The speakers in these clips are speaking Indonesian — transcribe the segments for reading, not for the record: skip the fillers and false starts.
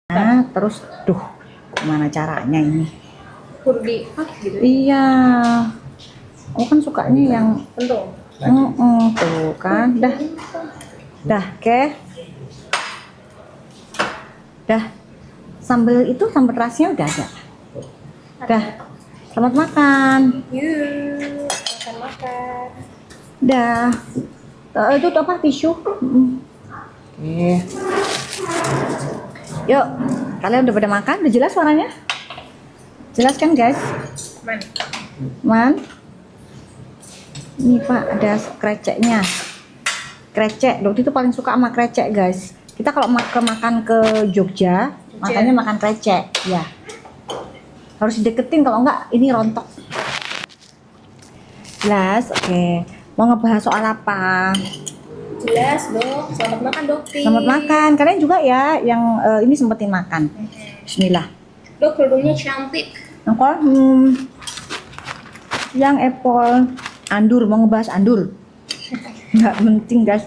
Nah, terus, duh, gimana caranya ini? Kudu di gitu. Iya, aku kan sukanya yang, Pentung. tuh kan, dah, oke, dah, sambal terasnya udah ada, dah, selamat makan, Yuk, makan-makan. dah, itu tuh apa tisu? Oke, yuk, kalian udah pada makan, udah jelas suaranya? Jelas kan guys? Man, ini Pak ada kreceknya. Krecek, dokter itu paling suka sama krecek guys. Kita kalau makan ke Jogja, makanya makan krecek, ya. Harus dideketin kalau enggak ini rontok. Jelas, oke. Mau ngebahas soal apa? Jelas dok, selamat makan dok. Selamat makan. Kalian juga ya yang ini sempetin makan. Bismillah. Dok, kerudungnya cantik. Angkol, yang apple andur, mau ngebahas andur. Nggak penting guys.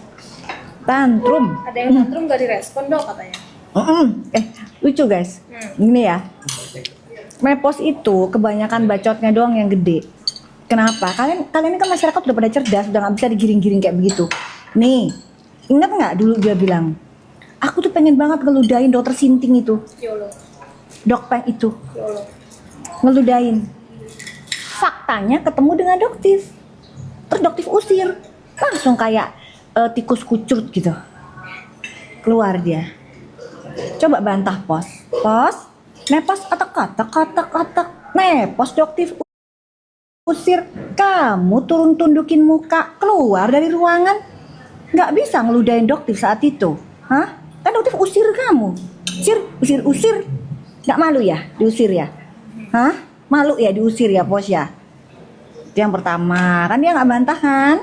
Tantrum. Ada yang tantrum gak direspon dok katanya. Lucu guys. Gini ya. Mepos itu kebanyakan bacotnya doang yang gede. Kenapa? Kalian ini kan masyarakat udah pada cerdas, udah nggak bisa digiring-giring kayak begitu. Nih, ingat nggak dulu dia bilang, aku tuh pengen banget ngeludahin dokter Sinting itu, Yolo. dokpeng itu, Yolo. ngeludahin. Faktanya ketemu dengan doktif, terus doktif usir, langsung kayak tikus kucut gitu, keluar dia. Coba bantah pos, nepos kata, nepos doktif usir, kamu turun tundukin muka, keluar dari ruangan, nggak bisa ngeludahin doktif saat itu, hah? Kan doktif usir kamu, usir, nggak malu ya diusir ya, hah? Malu ya diusir ya pos ya. Itu yang pertama, kan dia nggak bantah kan?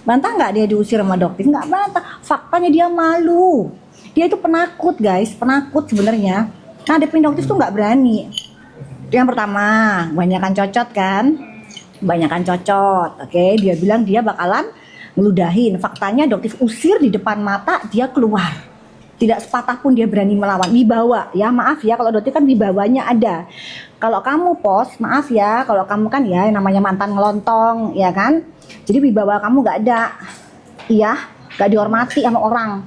Bantah nggak dia diusir sama doktif? Nggak bantah, faktanya dia malu. Dia itu penakut guys, penakut sebenarnya. Nah, hadapin doktif tuh nggak berani. Itu yang pertama, kebanyakan cocot kan? Kebanyakan cocot, oke? Dia bilang dia bakalan ngeludahin. Faktanya doktif usir di depan mata, dia keluar. Tidak sepatah pun dia berani melawan. Wibawa, ya maaf ya kalau doktif kan wibawanya ada. Kalau kamu pos, maaf ya, kalau kamu kan ya yang namanya mantan ngelontong, ya kan? Jadi wibawa kamu nggak ada, iya, nggak dihormati sama orang.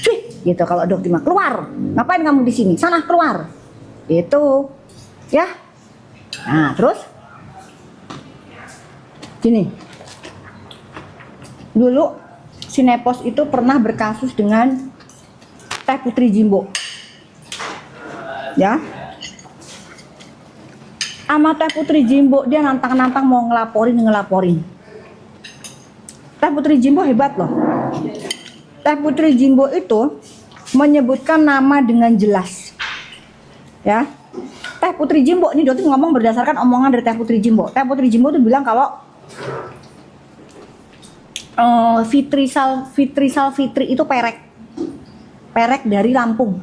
Cuy, gitu kalau dokter mah keluar. Ngapain kamu di sini? Sana keluar. Itu, ya. Nah terus, gini. Dulu Sinepos itu pernah berkasus dengan Teh Putri Jimbo, ya. Sama Teh Putri Jimbo dia nantang-nantang mau ngelaporin. Teh Putri Jimbo hebat loh. Teh Putri Jimbo itu menyebutkan nama dengan jelas, ya. Teh Putri Jimbo ini dokter ngomong berdasarkan omongan dari Teh Putri Jimbo. Teh Putri Jimbo itu bilang kalau Fitri itu perek dari Lampung.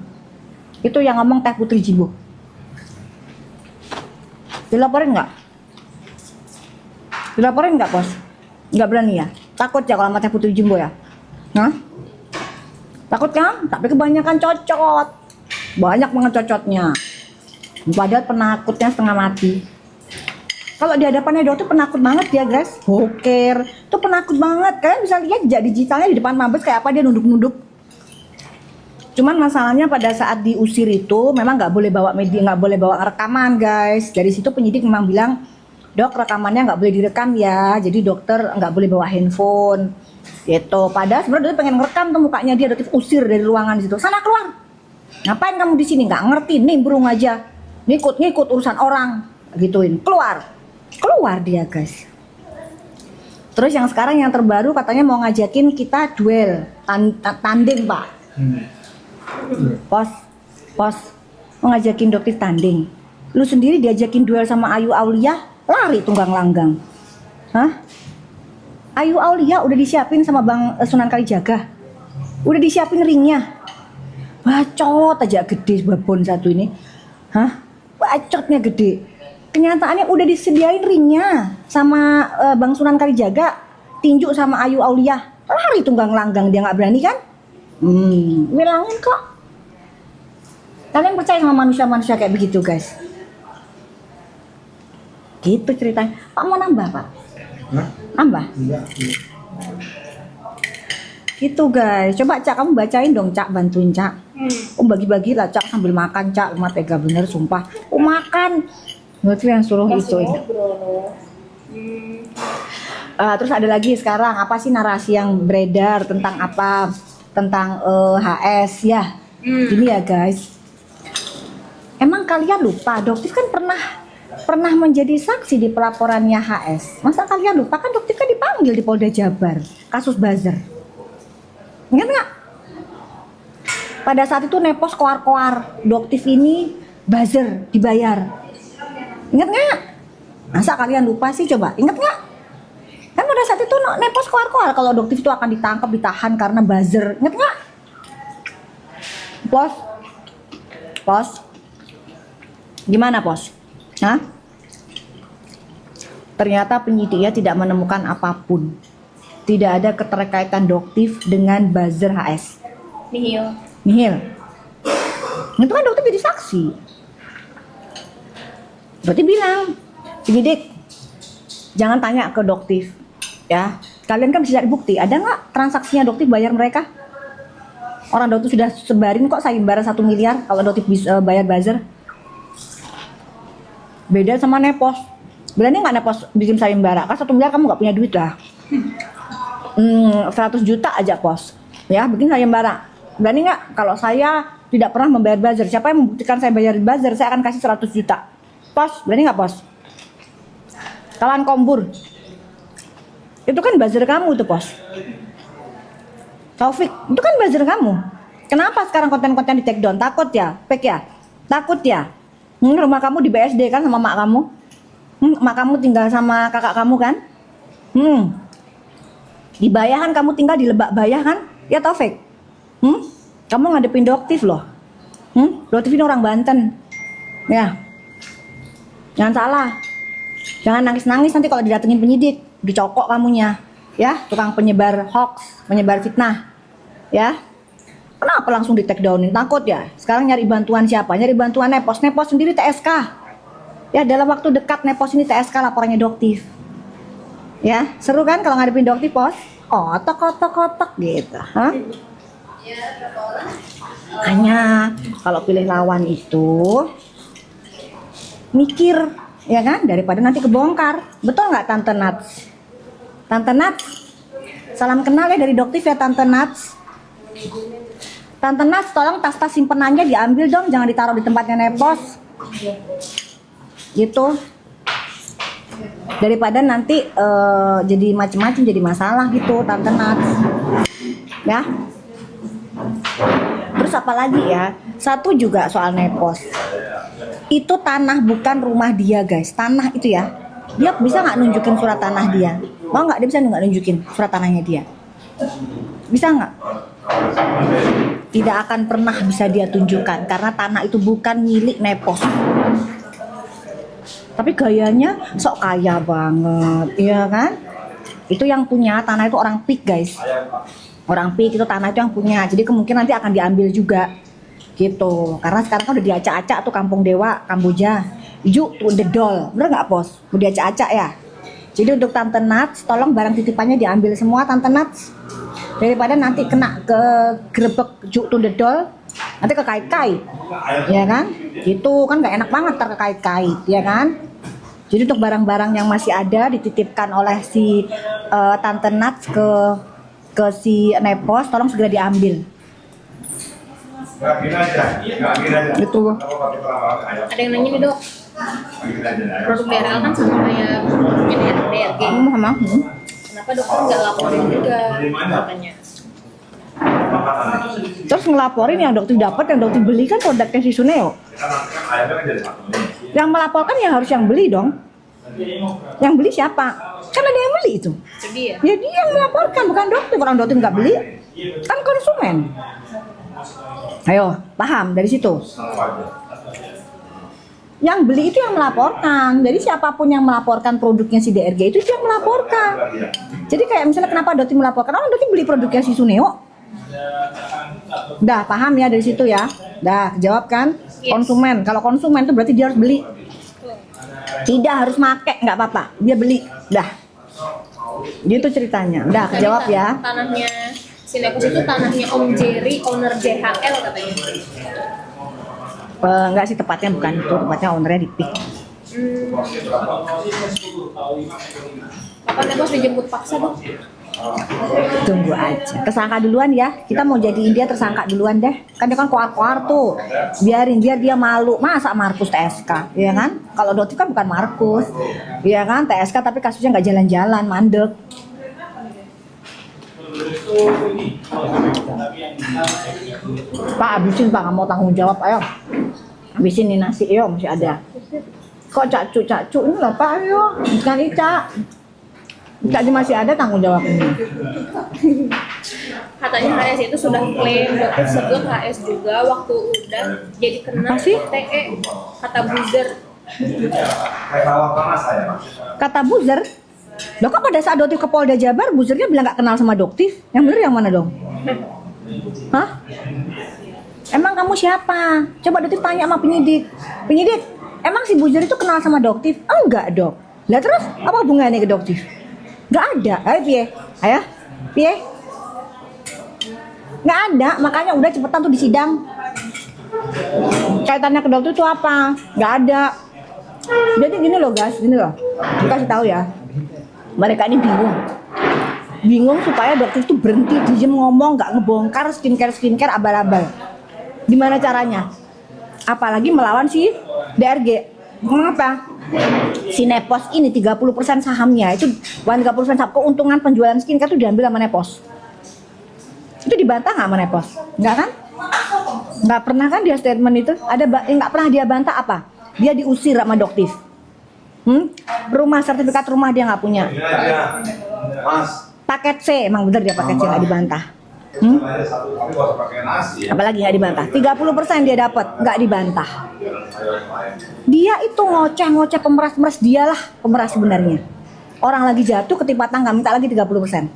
Itu yang ngomong Teh Putri Jimbo. Dilaporin nggak bos? Nggak berani ya? Takut ya kalau sama Teh Putri Jimbo ya? Nah? Takut kan? Tapi kebanyakan cocot. Banyak banget cocotnya. Padahal penakutnya setengah mati. Kalau di hadapannya dokter penakut banget ya guys. Boker. Itu penakut banget. Kalian bisa lihat jejak digitalnya di depan mabes kayak apa dia nunduk-nunduk. Cuman masalahnya pada saat diusir itu memang nggak boleh bawa media, nggak boleh bawa rekaman guys. Dari situ penyidik memang bilang, dok rekamannya nggak boleh direkam ya. Jadi dokter nggak boleh bawa handphone. Gitu. Padahal sebenarnya dia pengen ngerekam tuh mukanya dia, dokter usir dari ruangan situ. Sana keluar. Ngapain kamu di sini? Nggak ngerti, nimbrung aja. Ngikut urusan orang. Gituin. Keluar dia guys. Terus yang sekarang yang terbaru katanya mau ngajakin kita duel tanding pak. Pos mau ngajakin dokter tanding. Lu sendiri diajakin duel sama Ayu Aulia, lari tunggang langgang. Hah? Ayu Aulia udah disiapin sama Bang Sunan Kalijaga. Udah disiapin ringnya. Bacot aja gede babon satu ini. Hah? Bacotnya gede. Kenyataannya udah disediain ringnya sama Bang Sunan Kalijaga, tinju sama Ayu Aulia. Lari tunggang langgang, dia nggak berani kan? Bilangin kok. Kalian percaya sama manusia-manusia kayak begitu guys? Gitu ceritanya. Pak mau nambah Pak? Hah? Nambah? Enggak. Gitu guys. Coba Cak kamu bacain dong Cak, bantuin Cak. Bagi-bagi lah Cak sambil makan Cak. Rumah tega bener sumpah. Makan. Berarti yang suruh itu. Ngobrol. Terus ada lagi sekarang apa sih narasi yang beredar tentang apa? Tentang HS ya. Gini ya guys. Emang kalian lupa Doktif kan pernah menjadi saksi di pelaporannya HS. Masa kalian lupa kan Doktif kan dipanggil di Polda Jabar kasus buzzer. Ingat nggak? Pada saat itu Nepos koar-koar Doktif ini buzzer dibayar. Ingat nggak? Masa kalian lupa sih coba? Ingat nggak? Kan pada saat itu Nepos koar-koar kalau Doktif itu akan ditangkap, ditahan karena buzzer. Ingat nggak? Pos. Gimana Pos? Hah? Ternyata penyidiknya tidak menemukan apapun. Tidak ada keterkaitan Doktif dengan buzzer HS. Nihil. Itu kan Doktif jadi saksi. Berarti bilang, penyidik, jangan tanya ke Doktif, ya. Kalian kan bisa cari bukti. Ada nggak transaksinya Doktif bayar mereka? Orang Doktif sudah sebarin kok sayembara 1 miliar kalau Doktif bisa bayar buzzer. Beda sama Nepos. Berani nggak Nepos bikin sayembara? Kan 1 miliar kamu nggak punya duit lah. 100 juta aja Pos. Ya, bikin sayembara. Berani nggak kalau saya tidak pernah membayar buzzer? Siapa yang membuktikan saya bayar buzzer? Saya akan kasih 100 juta. Pos, berani nggak Pos? Kawan Kombur. Itu kan buzzer kamu tuh Pos. Taufik, itu kan buzzer kamu. Kenapa sekarang konten-konten di take down? Takut ya? Fake ya? Takut ya? Rumah kamu di BSD kan sama mak kamu? Mak kamu tinggal sama kakak kamu kan? Di Bayahan kamu tinggal di Lebak Bayah kan? Ya Taufik? Kamu ngadepin Doktif loh. Doktif ini orang Banten. Ya. Jangan salah. Jangan nangis-nangis nanti kalau didatengin penyidik, dicokok kamunya. Ya, tukang penyebar hoax, penyebar fitnah. Ya. Kenapa langsung di take downin? Takut ya? Sekarang nyari bantuan siapa? Nyari bantuan Nepos. Nepos sendiri TSK. Ya, dalam waktu dekat Nepos ini TSK laporannya Doktif. Ya, seru kan kalau ngadepin Doktif, Pos? Kotak gitu. Hah? Makanya kalau pilih lawan itu mikir, ya kan? Daripada nanti kebongkar. Betul nggak Tante Nats? Tante Nats, salam kenal ya dari Doktif ya Tante Nats. Tante Nats, tolong tas-tas simpenannya diambil dong, jangan ditaruh di tempatnya Nepos. Gitu. Daripada nanti jadi macem-macem, jadi masalah gitu, Tante Nats. Ya. Terus apa lagi ya? Satu juga soal Nepos. Itu tanah bukan rumah dia, guys. Tanah itu ya. Dia bisa nggak nunjukin surat tanah dia? Mau nggak? Dia bisa nggak nunjukin surat tanahnya dia? Bisa nggak? Tidak akan pernah bisa dia tunjukkan karena tanah itu bukan milik Nepos. Tapi gayanya sok kaya banget, iya kan? Itu yang punya tanah itu orang PIK, guys. Orang PIK itu tanah itu yang punya. Jadi kemungkinan nanti akan diambil juga. Gitu. Karena sekarang kan udah diacak-acak tuh Kampung Dewa, Kamboja. Yuk to the doll. Bener nggak, Pos? Udah diacak-acak ya? Jadi untuk Tante Nats, tolong barang titipannya diambil semua Tante Nats. Daripada nanti kena ke grebek juk to the doll, nanti kekait-kait. Ya kan? Itu kan nggak enak banget terkait-kait, ya kan? Jadi untuk barang-barang yang masih ada dititipkan oleh si Tante Nats ke si Nepos, tolong segera diambil. Gitu. Ada yang nanya nih Dok, produk DRL kan sama kayak produknya DRG. Sama. Kenapa dokter nggak laporin juga katanya? Terus ngelaporin yang Dokter dapat, yang Dokter beli kan produknya si Suneo. Yang melaporkan ya harus yang beli dong. Yang beli siapa? Kan ada yang beli itu. Jadi ya? Ya dia yang melaporkan, bukan Dokter. Orang Dokter nggak beli, kan konsumen. Ayo, paham dari situ. Yang beli itu yang melaporkan. Jadi siapapun yang melaporkan produknya si DRG itu yang melaporkan. Jadi kayak misalnya kenapa Doti melaporkan? Orang Doti beli produknya si Suneo. Dah paham ya dari situ ya. Dah jawab kan? Yes. Konsumen. Kalau konsumen itu berarti dia harus beli. Tidak harus make, nggak apa-apa. Dia beli. Dah. Gitu ceritanya. Udah Tadi kejawab ya. Tanahnya Sinepos itu tanahnya Om Jerry, owner JHL katanya. Enggak sih, tepatnya bukan itu. Tepatnya ownernya di PIK. Kapan Nepos dijemput paksa dong? Tunggu aja. Tersangka duluan ya. Kita mau jadiin dia tersangka duluan deh. Kan dia kan koar-koar tuh. Biarin biar dia malu. Masa Markus TSK, ya kan? Kalau Dotif kan bukan Markus, ya kan? TSK tapi kasusnya nggak jalan-jalan, mandek. Pak, habisin Pak, nggak mau tanggung jawab, ayo. Habisin nih nasi, yo masih ada. Kok cacu ini loh Pak, ayo. Bukan Ica. Ica masih ada tanggung jawab ini. Katanya HS itu sudah klaim Dotif sebut HS juga waktu udah jadi kena Apa sih? TE kata buzzer. Kata buzzer, loh kok pada saat Dotif ke Polda Jabar, buzzernya bilang nggak kenal sama Doktif? Yang bener yang mana dong? Hah? Emang kamu siapa? Coba Dotif tanya sama penyidik. Penyidik, emang si buzzer itu kenal sama Doktif? Enggak dong. Lah terus apa hubungannya ke Doktif? Nggak ada. Ayo piye? Ayo, piye? Nggak ada, makanya udah cepetan tuh di sidang. Kaitannya ke Doktif itu apa? Nggak ada. Jadi gini loh guys, gini loh. Kasih tahu ya. Mereka ini bingung supaya Doktif itu berhenti diem ngomong, nggak ngebongkar skincare abal-abal. Gimana caranya? Apalagi melawan si DRG. Mengapa? Sinepos ini 30% sahamnya itu 30% saham, keuntungan penjualan skincare itu diambil sama Nepos. Itu dibantah nggak sama Nepos? Nggak kan? Nggak pernah kan dia statement itu? Ada yang nggak pernah dia bantah apa? Dia diusir sama Doktif. Rumah, sertifikat rumah dia nggak punya. Paket C, emang bener dia paket C nggak dibantah. Apalagi nggak dibantah. 30% dia dapat, nggak dibantah. Dia itu ngoceh pemeras dialah pemeras sebenarnya. Orang lagi jatuh ketimpa tangga minta lagi 30%.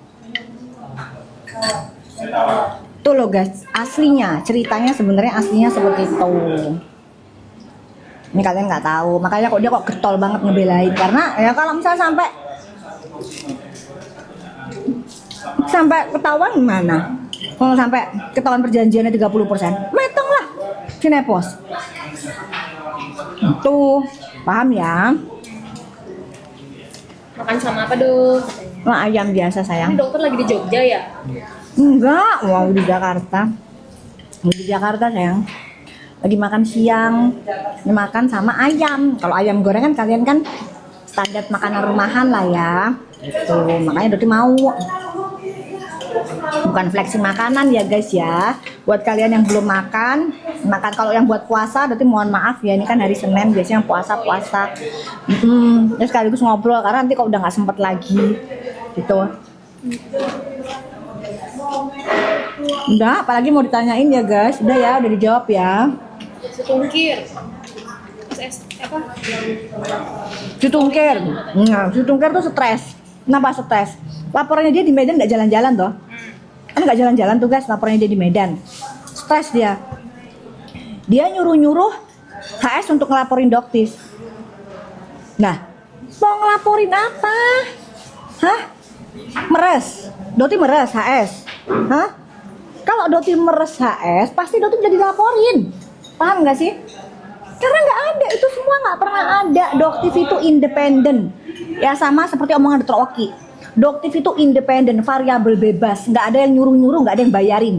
Tuh loh guys, aslinya ceritanya sebenarnya aslinya seperti itu. Ini kalian nggak tahu, makanya kok dia kok getol banget ngebelain karena ya kalau misalnya sampai ketahuan gimana? Kalau sampai ketahuan perjanjiannya 30%, metong lah Sinepos. Tuh, paham ya? Makan sama apa dong? Nah, ayam biasa Ini sayang. dokter lagi di Jogja ya? Enggak, mau di Jakarta. Mau di Jakarta sayang. Lagi makan siang, makan sama ayam. Kalau ayam goreng kan kalian kan standar makanan rumahan lah ya. Itu makanya Doti mau. Bukan flexing makanan ya guys ya. Buat kalian yang belum makan kalau yang buat puasa Doti mohon maaf ya, ini kan hari Senin biasanya yang puasa. Ya sekaligus ngobrol karena nanti kalau udah nggak sempet lagi gitu. Udah, apalagi mau ditanyain ya guys? Udah ya, udah dijawab ya. Setungkir. Apa? Cutungkir. Nah, cutungkir tuh stres. Kenapa stres? Laporannya dia di Medan nggak jalan-jalan toh? Kan nggak jalan-jalan tuh guys, laporannya dia di Medan. Stres dia. Dia nyuruh HS untuk ngelaporin Doktif. Nah, mau ngelaporin apa? Hah? Meres. Doti meres HS. Hah? Kalau Doti meres HS, pasti Doti udah dilaporin. Paham nggak sih? Karena nggak ada, itu semua nggak pernah ada. Doktif itu independen. Ya sama seperti omongan Dr. Oki. Doktif itu independen, variabel bebas. Nggak ada yang nyuruh-nyuruh, nggak ada yang bayarin.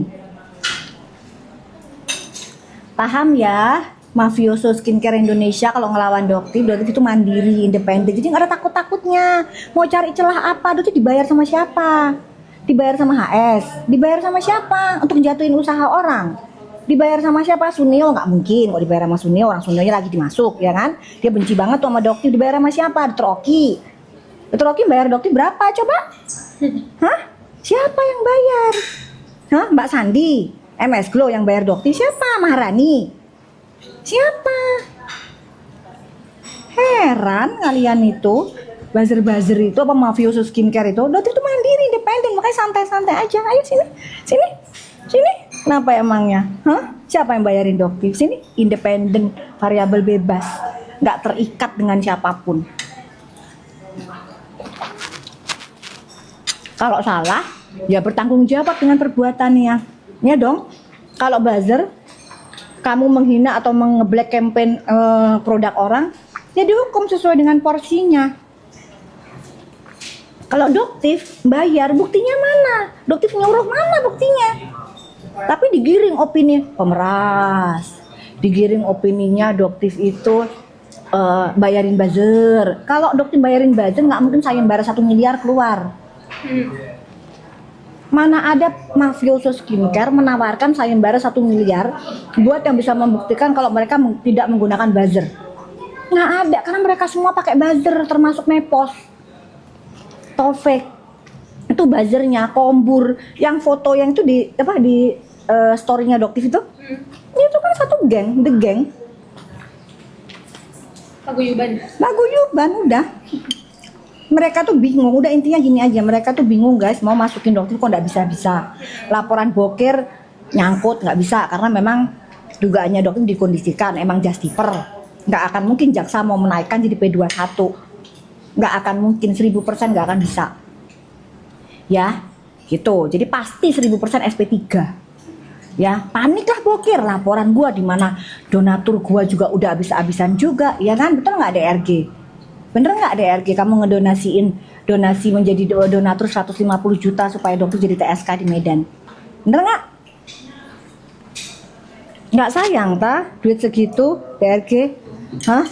Paham ya? Mafioso skincare Indonesia kalau ngelawan Doktif itu mandiri, independen. Jadi nggak ada takut-takutnya. Mau cari celah apa, Doktif dibayar sama siapa? Dibayar sama HS. Dibayar sama siapa? Untuk jatuhin usaha orang. Dibayar sama siapa? Sunil nggak mungkin. Kalau dibayar sama Sunil, orang Sunilnya lagi dimasuk, ya kan? Dia benci banget tuh sama Doktif. Dibayar sama siapa? Dr. Oki. Dr. Oki bayar Doktif berapa coba? Hah? Siapa yang bayar? Hah? Mbak Sandi, MS Glow yang bayar Doktif siapa? Maharani. Siapa? Heran kalian itu. Buzzer itu apa mafioso skincare itu? Doktif itu mandiri, independen, makanya santai-santai aja. Ayo sini. Kenapa emangnya? Hah? Siapa yang bayarin dokter? Sini independen, variabel bebas, nggak terikat dengan siapapun. Kalau salah, ya bertanggung jawab dengan perbuatannya. Ya dong. Kalau buzzer, kamu menghina atau nge-black campaign produk orang, ya dihukum sesuai dengan porsinya. Kalau Doktif bayar, buktinya mana? Doktif nyuruh mana buktinya? Tapi digiring opini pemeras, digiring opininya Doktif itu bayarin buzzer. Kalau Doktif bayarin buzzer, nggak mungkin sayembara 1 miliar keluar. Mana ada mafioso skincare menawarkan sayembara 1 miliar buat yang bisa membuktikan kalau mereka tidak menggunakan buzzer. Nggak ada, karena mereka semua pakai buzzer, termasuk Nepos, Taufik. Itu buzzernya, Kombur, yang foto yang itu di story-nya Doktif itu. Itu kan satu geng, the gang. Paguyuban udah. Mereka tuh bingung, udah intinya gini aja, mereka tuh bingung guys, mau masukin Doktif kok nggak bisa-bisa. Laporan bokir nyangkut nggak bisa, karena memang dugaannya Doktif dikondisikan, emang justiper. Nggak akan mungkin jaksa mau menaikkan jadi P21. Nggak akan mungkin, 1000% nggak akan bisa. Ya, gitu, jadi pasti 1000% SP3. Ya, paniklah bokir, laporan gua di mana donatur gua juga udah habis-habisan juga, ya kan, betul nggak DRG? Bener nggak DRG kamu ngedonasiin donasi menjadi donatur 150 juta supaya Doktif jadi TSK di Medan? Bener nggak? Nggak sayang ta duit segitu DRG? Hah?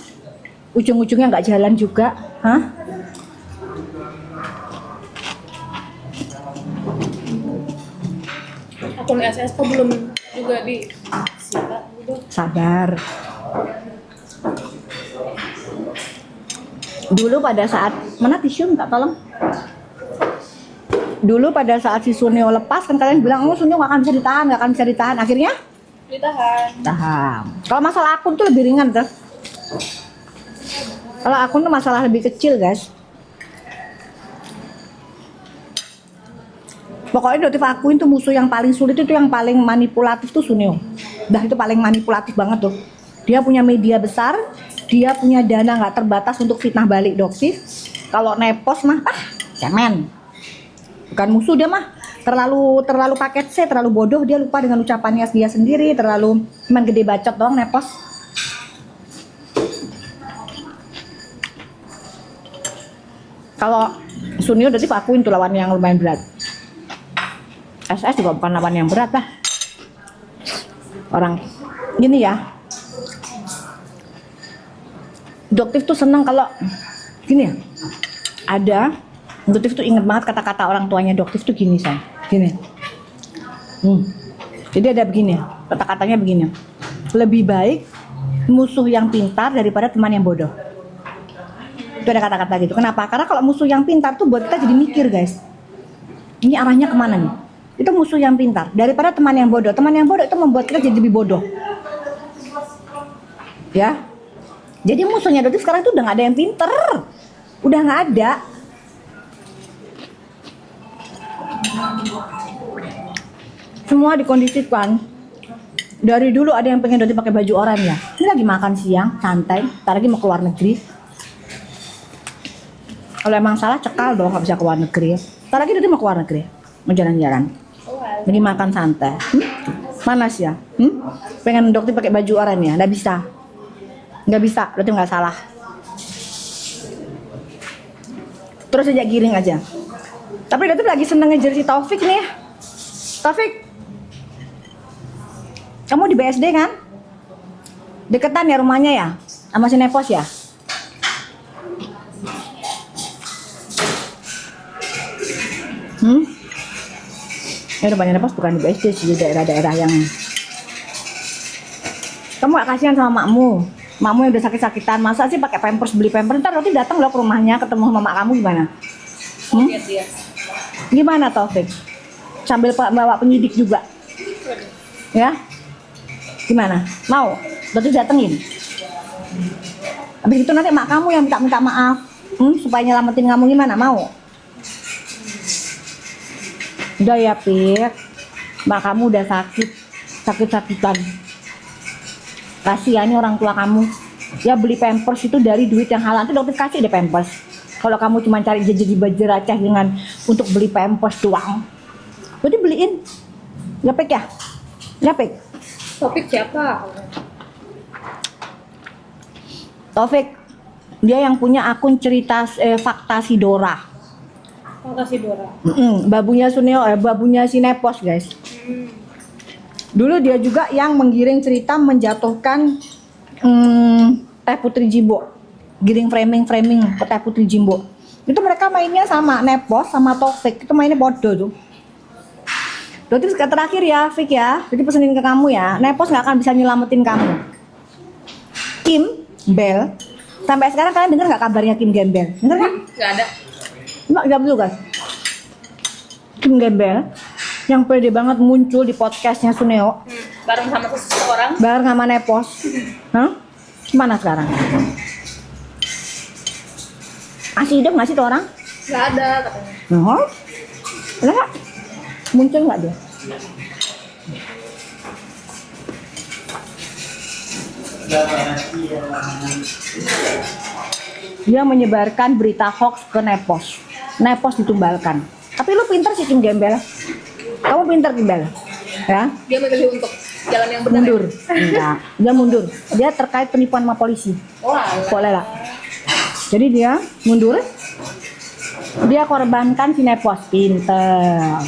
Ujung-ujungnya nggak jalan juga? Hah? Akun SS kok belum juga di Sabar. Dulu pada saat mana tisu minta tolong. Dulu pada saat si Sunio lepas kan kalian bilang, oh Sunio nggak akan bisa ditahan, nggak akan bisa ditahan. Akhirnya ditahan. tahan. Kalau masalah akun tuh lebih ringan tuh. Kalau akun tuh masalah lebih kecil guys. Pokoknya Doktif akuin tuh musuh yang paling sulit itu yang paling manipulatif tuh Sunio. Dah itu paling manipulatif banget tuh. Dia punya media besar, dia punya dana nggak terbatas untuk fitnah balik Doktif. Kalau Nepos mah, cemen. Bukan musuh dia mah, terlalu paket C, terlalu bodoh, dia lupa dengan ucapannya dia sendiri, terlalu cuman gede bacot doang Nepos. Kalau Sunio Doktif akuin tuh lawan yang lumayan berat. SS juga bukan lawan yang berat lah. Orang gini ya, Doktif tuh seneng kalau gini ya, ada Doktif tuh inget banget kata-kata orang tuanya Doktif tuh gini say, gini. Jadi ada begini, kata-katanya begini, lebih baik musuh yang pintar daripada teman yang bodoh. Itu ada kata-kata gitu. Kenapa? Karena kalau musuh yang pintar tuh buat kita jadi mikir guys, ini arahnya kemana nih? Itu musuh yang pintar daripada teman yang bodoh. Teman yang bodoh itu membuat kita jadi lebih bodoh. Ya. Jadi musuhnya Doktif sekarang tuh udah nggak ada yang pinter, udah nggak ada. Semua dikondisikan. Dari dulu ada yang pengen Doktif pakai baju oranye ya. Ini lagi makan siang, santai. Ntar lagi mau keluar negeri. Kalau emang salah cekal dong, nggak bisa keluar negeri. Ntar lagi Doktif mau keluar negeri, mau jalan-jalan. Lagi makan santai. Panas ya? Pengen Doktif pakai baju oranye ya? Nggak bisa. Nggak bisa, Doktif nggak salah. Terus aja giring aja. Tapi Doktif lagi seneng ngejar si Taufik nih. Taufik, kamu di BSD kan? Deketan ya rumahnya ya? Sama si Nepos ya? Ya rumahnya Nepos bukan di BSD sih, di daerah-daerah yang... Kamu gak kasihan sama makmu? Makmu yang udah sakit-sakitan, masa sih pakai pampers, beli pampers? Ntar Doktif datang loh ke rumahnya, ketemu sama mak kamu gimana? Gimana Taufik? Sambil bawa penyidik juga, ya? Gimana? Mau? Doktif datengin? Habis itu nanti mak kamu yang minta maaf, supaya nyelamatin kamu, gimana? Mau? Udah ya Pir, mak kamu udah sakit. sakit-sakitan. Kasihani orang tua kamu. Ya beli pampers itu dari duit yang halal, nanti dokter kasih deh pampers. Kalau kamu cuma cari jadi baju receh dengan untuk beli pampers doang, berarti beliin. Ya Pik ya? Ya Pik? Topik siapa? Taufik, dia yang punya akun cerita fakta si Dora. Makasih Dora. Babunya Suneo, babunya si Nepos guys. Dulu dia juga yang menggiring cerita menjatuhkan Teh Putri Jimbo, giring framing ke Teh Putri Jimbo. Itu mereka mainnya sama Nepos sama Taufik, itu mainnya bodoh tuh. Berarti terakhir ya, Fik ya. Jadi pesenin ke kamu ya, Nepos nggak akan bisa nyelamatin kamu. Kim Bel, sampai sekarang kalian dengar nggak kabarnya Kim Gembel? Dengar nggak? Nggak ada. Nggak betul guys. Kim Gembel yang pede banget muncul di podcastnya Suneo, Bareng sama seseorang. bareng sama Nepos. Hah? Gimana sekarang? Masih hidup nggak sih tuh orang? Nggak ada katanya. Nah, lah, muncul nggak dia? Dia menyebarkan berita hoax ke Nepos. Nepos ditumbalkan. Tapi lu pintar sih Kim Gembel. Kamu pintar Gembel. Ya, Dia memilih untuk jalan yang benar. mundur. Ya? Enggak, dia mundur. Dia terkait penipuan sama polisi. Wah. Boleh lah. Jadi dia mundur. Dia korbankan si Nepos. Pinter.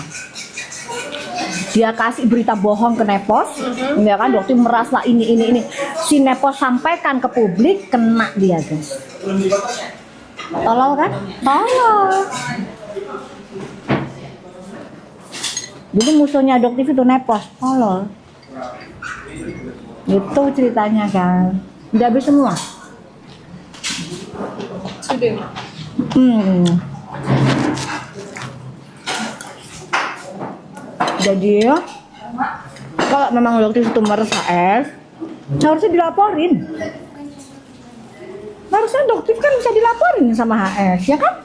Dia kasih berita bohong ke Nepos, ya kan, dokter merasa ini. Si Nepos sampaikan ke publik, kena dia guys. Tolol kan? Tolol. Jadi musuhnya adoptif itu Nepos, tolol. Itu ceritanya kan. Udah habis semua. Sudah. Jadi kalau memang adoptif itu meres HS, harusnya dilaporin. Harusnya adoptif kan bisa dilaporin sama HS, ya kan?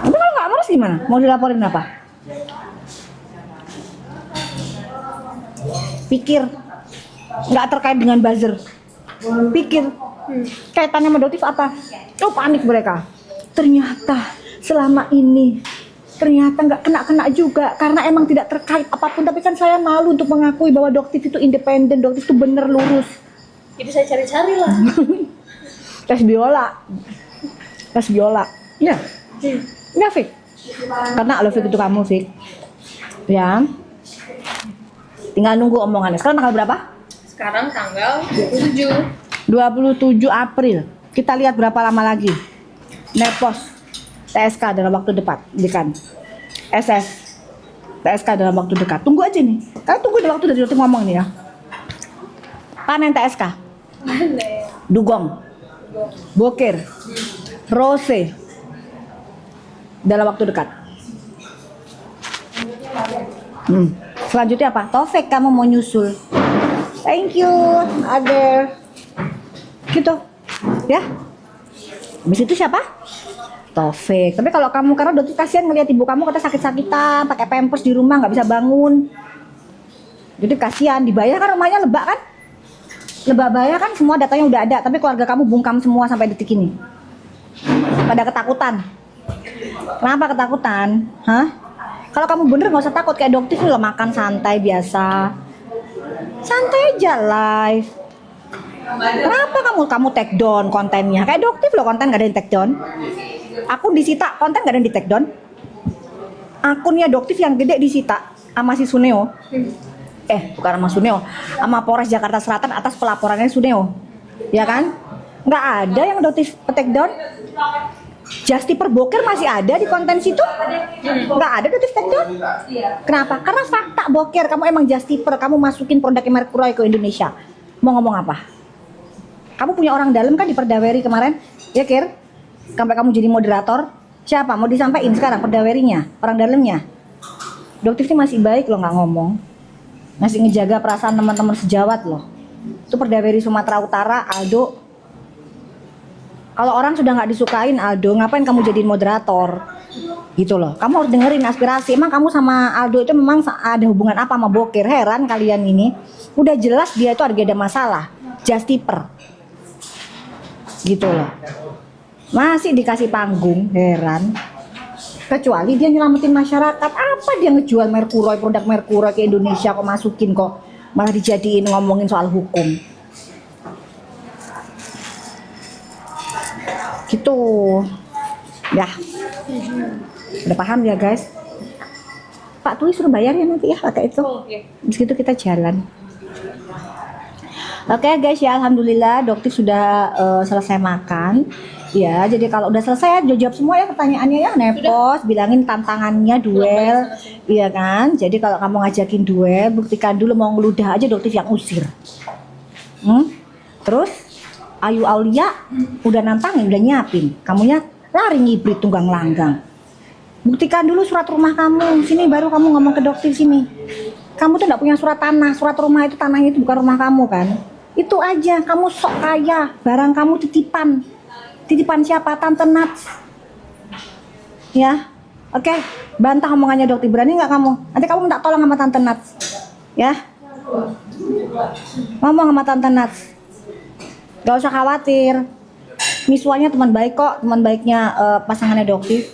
Tapi kalau nggak meres gimana? Mau dilaporin apa? Pikir, nggak terkait dengan buzzer. Pikir, kaitannya sama adoptif apa? Oh, panik mereka. Ternyata selama ini nggak kena juga karena emang tidak terkait apapun, tapi kan saya malu untuk mengakui bahwa doktif itu independen, doktif itu bener lurus. Jadi saya cari-cari lah. Tes biola ya. Ya Fik, karena lo Fik itu kamu Fik ya, tinggal nunggu omongannya. Sekarang tanggal berapa? Sekarang tanggal 27 April. Kita lihat berapa lama lagi Nepos TSK dalam waktu dekat, bukan SS TSK dalam waktu dekat. Tunggu aja nih. Kalian tunggu di waktu dari dokter ngomong nih ya. Panen TSK. Dugong. Bokir. Rose. Dalam waktu dekat. Selanjutnya apa? Taufik, kamu mau nyusul. Thank you, Ade. Gitu. Ya. Habis itu siapa? Taufik. Tapi kalau kamu, karena dokter kasihan ngelihat ibu kamu kata sakit-sakitan, pakai pampers di rumah nggak bisa bangun. Jadi kasihan, dibayar kan rumahnya lebak kan? Lebak bayar kan, semua datanya udah ada, tapi keluarga kamu bungkam semua sampai detik ini. Pada ketakutan. Kenapa ketakutan? Hah? Kalau kamu bener nggak usah takut, kayak dokter loh, makan santai biasa. Santai aja live. Kenapa kamu take down kontennya? Kayak dokter loh, konten nggak ada yang take down. Akun disita, konten gak ada yang di take down. Akunnya doktif yang gede disita sama si Suneo. Bukan sama Suneo, sama Polres Jakarta Selatan atas pelaporannya Suneo. Ya kan? Nggak ada yang doktif take down. Justiper Bokir masih ada di konten situ. Nggak ada doktif take down. Kenapa? Karena fakta Bokir, kamu emang Justiper, kamu masukin produk Mercury ke Indonesia. Mau ngomong apa? Kamu punya orang dalam kan di Perdaweri kemarin? Ya Kir? Sampai kamu jadi moderator, siapa mau disampaikan sekarang perdawerinya, orang dalamnya? Doktif ini masih baik loh nggak ngomong, masih ngejaga perasaan teman-teman sejawat loh. Itu Perdaweri Sumatera Utara, Aldo. Kalau orang sudah nggak disukain Aldo, ngapain kamu jadiin moderator? Gitu loh. Kamu harus dengerin aspirasi. Emang kamu sama Aldo itu memang ada hubungan apa sama Bokir? Heran kalian ini. Udah jelas dia itu ada masalah. Justiper. Gitu loh. Masih dikasih panggung, heran. Kecuali dia nyelamatin masyarakat. Apa dia ngejual Merkuroy, produk Merkuroy ke Indonesia kok masukin kok malah dijadiin ngomongin soal hukum. Gitu. Ya. Udah paham ya guys? Pak Tui suruh bayar ya nanti ya pakai itu. Di situ kita jalan. Oke guys ya, alhamdulillah dokter sudah selesai makan. Ya, jadi kalau udah selesai jawab semua ya pertanyaannya ya, nepos, bilangin tantangannya duel, iya kan? Jadi kalau kamu ngajakin duel, buktikan dulu mau ngeludah aja dokter yang usir. Terus Ayu Aulia udah nantangin, udah nyiapin, kamunya lari ngibrit tunggang langgang. Buktikan dulu surat rumah kamu, sini baru kamu ngomong ke dokter sini. Kamu tuh nggak punya surat tanah, surat rumah itu tanahnya itu bukan rumah kamu kan? Itu aja, kamu sok kaya, barang kamu titipan. Titipan siapa? Tante Nats. Ya, oke. Bantah omongannya dokter, berani nggak kamu? Nanti kamu minta tolong sama Tante Nats. Ya, ngomong sama Tante Nats. Gak usah khawatir. Miswanya teman baik kok, teman baiknya pasangannya dokter.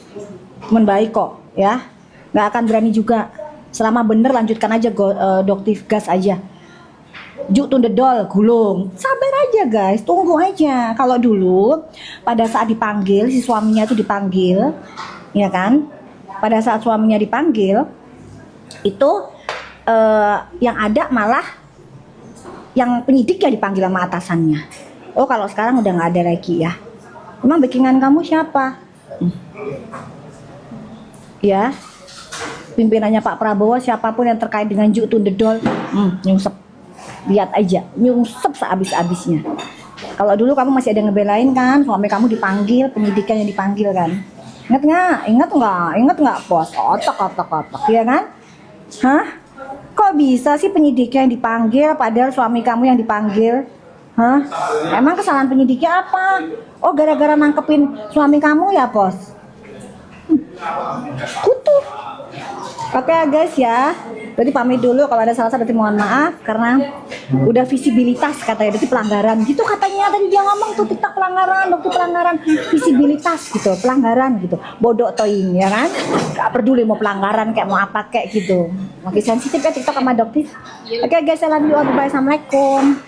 Teman baik kok, ya. Nggak akan berani juga. Selama bener lanjutkan aja dokter, gas aja. Juk to the doll, gulung. Sabar aja guys, tunggu aja. Kalau dulu pada saat dipanggil, si suaminya itu dipanggil, ya kan? Pada saat suaminya dipanggil, itu yang ada malah yang penyidik ya dipanggil sama atasannya. Oh kalau sekarang udah nggak ada lagi ya. Emang backingan kamu siapa? Ya, pimpinannya Pak Prabowo, siapapun yang terkait dengan Juk to the doll, nyungsep. Lihat aja, nyungsep sehabis-habisnya. Kalau dulu kamu masih ada ngebelain kan, suami kamu dipanggil, penyidikan yang dipanggil kan. Ingat nggak? Ingat nggak bos? Otak, ya kan? Hah? Kok bisa sih penyidiknya yang dipanggil, padahal suami kamu yang dipanggil? Hah? Emang kesalahan penyidiknya apa? Oh gara-gara nangkepin suami kamu ya bos? Kutu. Oke guys ya, berarti pamit dulu. Kalau ada salah berarti mohon maaf karena udah visibilitas katanya, berarti pelanggaran gitu katanya tadi dia ngomong tuh, TikTok pelanggaran, dokter pelanggaran, visibilitas gitu, pelanggaran gitu, bodoh toing ya kan, gak peduli mau pelanggaran kayak mau apa kayak gitu, makin sensitif ya TikTok sama dokter. Oke guys, I love you all, bye, assalamualaikum.